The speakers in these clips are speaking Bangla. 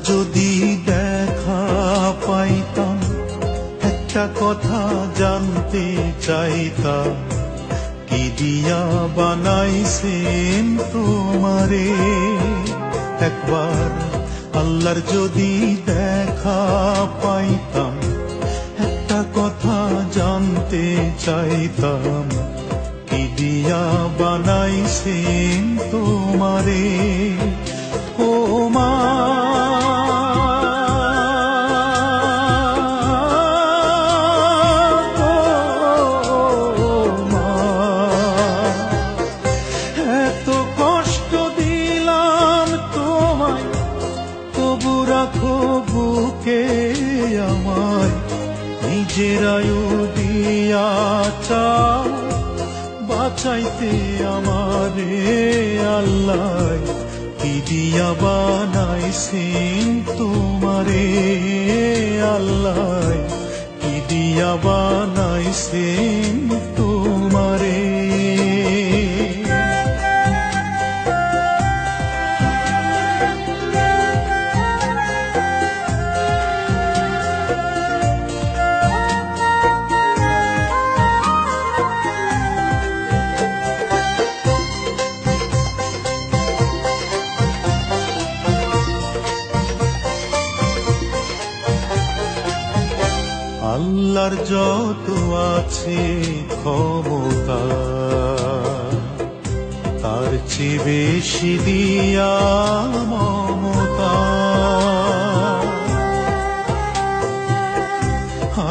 যদি দেখা পাইতাম, একটা কথা জানতে চাইতাম, কি দিয়া বানাইছেন তোমারে। একবার আল্লাহর যদি দেখা পাইতাম, একটা কথা জানতে চাইতাম, কি দিয়া বানাইছেন তোমারে। ও মা, এত কষ্ট দিলাম তোমায়, তবু রাখো বুকে আমায়। নিজের আয়ু দিয়া চাও বাঁচাইতে আমারে। আল্লাহ কি দিয়া বানাইছেন তোমারে। আল্লাহ কি দিয়া বানাইছেন তোমারে। আল্লাহর যত আছে ক্ষমতা, তার চেয়ে বেশি দিয়া মমতা।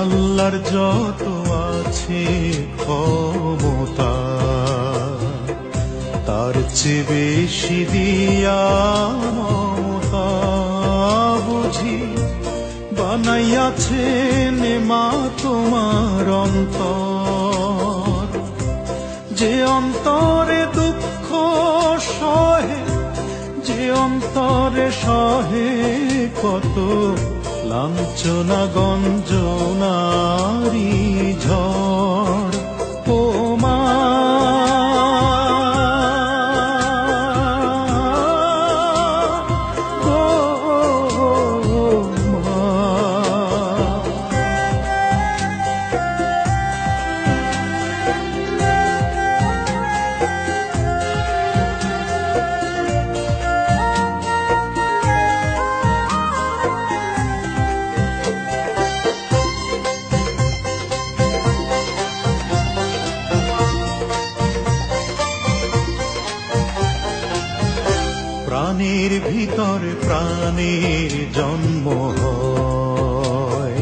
আল্লাহর যত আছে ক্ষমতা, তার চেয়ে বেশি দিয়া মমতা। বুঝি বানাইয়াছেন মা তোমার অন্তর, যে অন্তরে দুঃখ সহে, যে অন্তরে সহে কত লাঞ্ছনা গঞ্জনারি ঝড়। ও মা, প্রাণের ভিতর প্রাণের জন্ম হয়,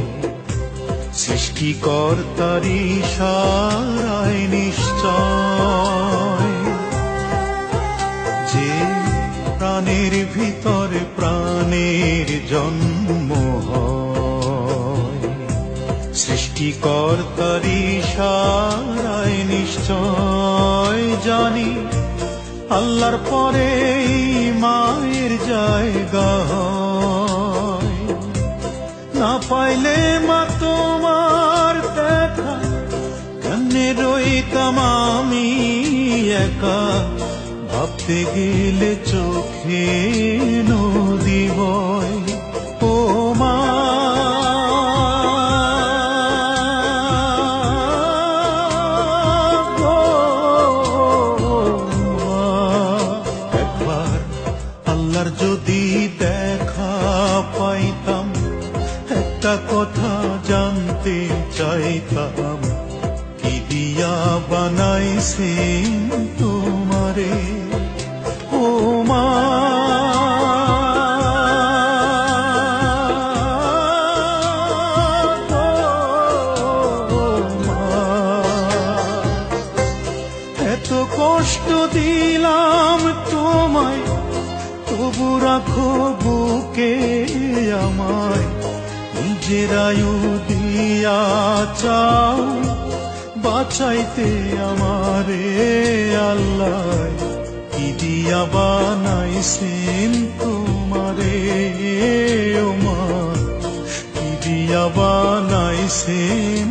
সৃষ্টিকর্তার ইশারায় নিশ্চয়। যে প্রাণের ভিতর প্রাণের জন্ম হয়, সৃষ্টিকর্তার ইশারায় নিশ্চয়। জানি আল্লাহর পরে মায়ের জায়গা হয়, না পাইলে মা তোমার দেখা, কেমনে রইতাম আমি একা। ভাবতে গেলে চোখে নদী বয়। ও মা, আল্লাহর যদি দেখা পাইতাম, একটা কথা জানতে চাইতাম, কি দিয়া বানাইছেন তোমারে। ও মা, এত কষ্ট দিলাম তোমায়, তবু রাখো বুকে আমায়। নিজের আয়ু দিয়া চাও বাঁচাইতে আমারে। আল্লাহ কি দিয়া বানাইছেন তোমারে। ও মা, কি দিয়া বানাইছেন